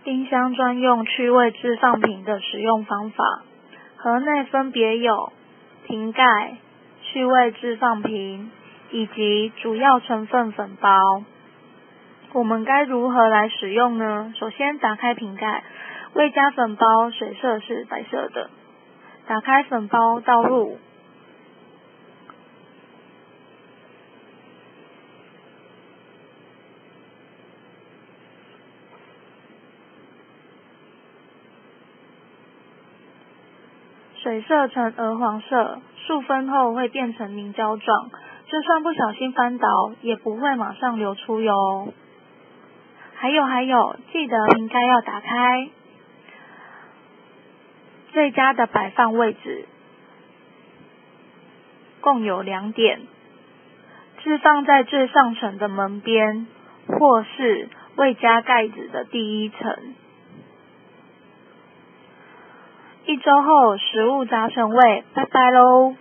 冰箱专用去味置放瓶的使用方法，盒内分别有瓶盖、去味置放瓶以及主要成分粉包。我们该如何来使用呢？首先打开瓶盖，未加粉包，水色是白色的。打开粉包，倒入水色呈鹅黄色，数分后会变成凝胶状，就算不小心翻倒，也不会马上流出哟。还有，记得瓶盖要打开。最佳的摆放位置共有2点，置放在最上层的门边，或是未加盖子的第1层。1周后食物杂成味，拜拜喽。